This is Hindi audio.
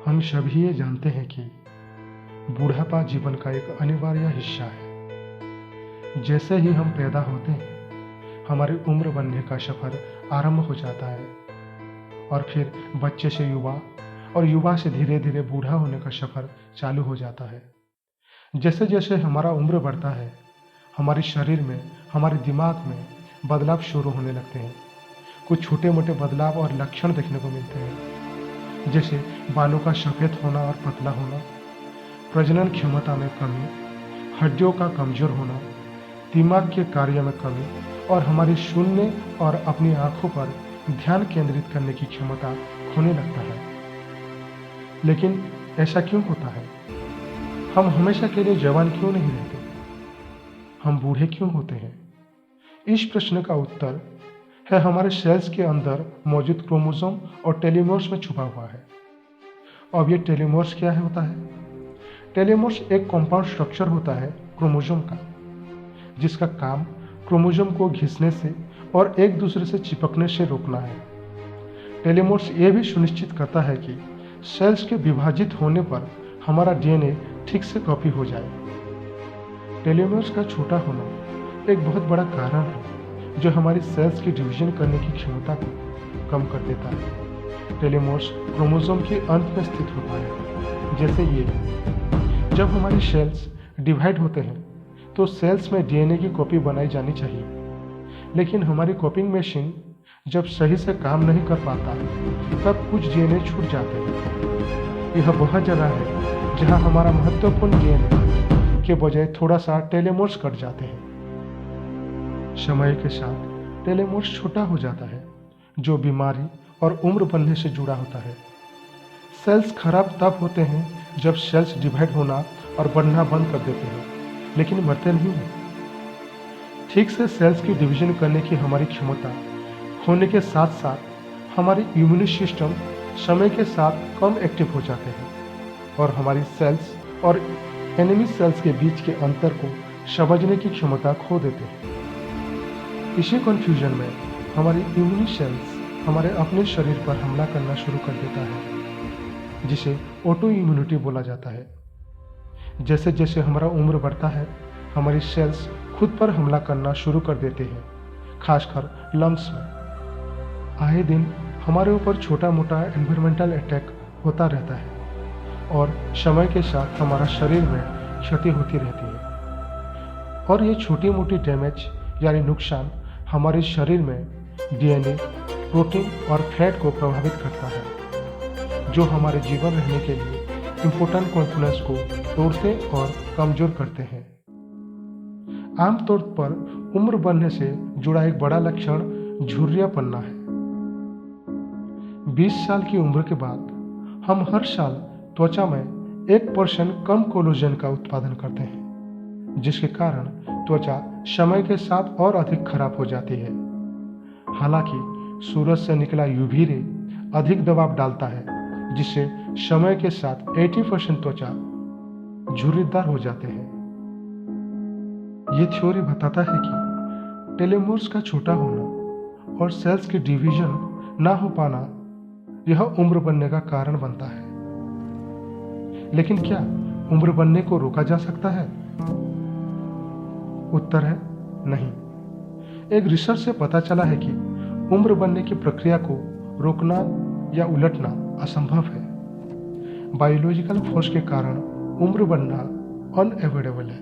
हम सभी ये जानते हैं कि बुढ़ापा जीवन का एक अनिवार्य हिस्सा है। जैसे ही हम पैदा होते हैं, हमारी उम्र बढ़ने का सफर आरंभ हो जाता है और फिर बच्चे से युवा और युवा से धीरे धीरे बूढ़ा होने का सफर चालू हो जाता है। जैसे जैसे हमारा उम्र बढ़ता है, हमारे शरीर में, हमारे दिमाग में बदलाव शुरू होने लगते हैं। कुछ छोटे मोटे बदलाव और लक्षण देखने को मिलते हैं, जैसे बालों का सफ़ेद होना और पतला होना, प्रजनन क्षमता में कमी, हड्डियों का कमजोर होना, दिमाग के कार्य में कमी और हमारी सुनने और अपनी आंखों पर ध्यान केंद्रित करने की क्षमता खोने लगता है। लेकिन ऐसा क्यों होता है? हम हमेशा के लिए जवान क्यों नहीं रहते? हम बूढ़े क्यों होते हैं? इस प्रश्न का उत्तर है हमारे सेल्स के अंदर मौजूद क्रोमोसोम और टेलोमर्स में छुपा हुआ है। अब ये टेलोमर्स क्या होता है? टेलोमर्स एक कंपाउंड स्ट्रक्चर होता है क्रोमोसोम का, जिसका काम क्रोमोसोम को घिसने से और एक दूसरे से चिपकने से रोकना है। टेलोमर्स ये भी सुनिश्चित करता है कि सेल्स के विभाजित होने पर हमारा डीएनए ठीक से कॉपी हो जाए। टेलोमर्स का छोटा होना एक बहुत बड़ा कारण है जो हमारी सेल्स की डिवीजन करने की क्षमता को कम कर देता है। टेलोमर्स क्रोमोसोम के अंत में स्थित होता है, जैसे ये। जब हमारी सेल्स डिवाइड होते हैं तो सेल्स में डीएनए की कॉपी बनाई जानी चाहिए, लेकिन हमारी कॉपिंग मशीन जब सही से काम नहीं कर पाता तब कुछ डीएनए छूट जाते हैं। यह वह जगह है जहां हमारा महत्वपूर्ण डीएनए के बजाय थोड़ा सा टेलोमर्स कट जाते हैं। समय के साथ टेलोमर्स छोटा हो जाता है, जो बीमारी और उम्र बढ़ने से जुड़ा होता है। सेल्स खराब तब होते हैं जब सेल्स डिवाइड होना और बढ़ना बंद कर देते हैं, लेकिन मरते नहीं हैं। ठीक से सेल्स की डिवीजन करने की हमारी क्षमता होने के साथ साथ हमारी इम्यून सिस्टम समय के साथ कम एक्टिव हो जाते हैं और हमारी सेल्स और एनिमी सेल्स के बीच के अंतर को समझने की क्षमता खो देते हैं। इसी कन्फ्यूजन में हमारी इम्यून सेल्स हमारे अपने शरीर पर हमला करना शुरू कर देता है, जिसे ऑटो इम्यूनिटी बोला जाता है। जैसे जैसे हमारा उम्र बढ़ता है, हमारी सेल्स खुद पर हमला करना शुरू कर देते हैं, खासकर लंग्स में। आए दिन हमारे ऊपर छोटा मोटा एनवायरमेंटल अटैक होता रहता है और समय के साथ हमारा शरीर में क्षति होती रहती है। और ये छोटी मोटी डैमेज यानी नुकसान हमारे शरीर में डीएनए, प्रोटीन और फैट को प्रभावित करता है, जो हमारे जीवन रहने के लिए इम्पोर्टेंट कंपोनेंट्स को तोड़ते और कमजोर करते हैं। आमतौर पर उम्र बढ़ने से जुड़ा एक बड़ा लक्षण झुर्रिया पन्ना है। 20 साल की उम्र के बाद हम हर साल त्वचा में 1% कम कोलेजन का उत्पादन करते हैं, जिसके कारण त्वचा समय के साथ और अधिक खराब हो जाती है। हालांकि सूरज से निकला यूवी रे अधिक दबाव डालता है, जिससे समय के साथ 80% त्वचा झुर्रीदार हो जाते हैं। ये थ्योरी बताता है कि टेलोमर्स का छोटा होना और सेल्स की डिवीजन ना हो पाना यह उम्र बढ़ने का कारण बनता है। लेकिन क्या उम्र बढ़ने को रोका जा सकता है? उत्तर है नहीं। एक रिसर्च से पता चला है कि उम्र बढ़ने की प्रक्रिया को रोकना या उलटना असंभव है। बायोलॉजिकल फोर्स के कारण उम्र बढ़ना अनएवॉइडेबल है।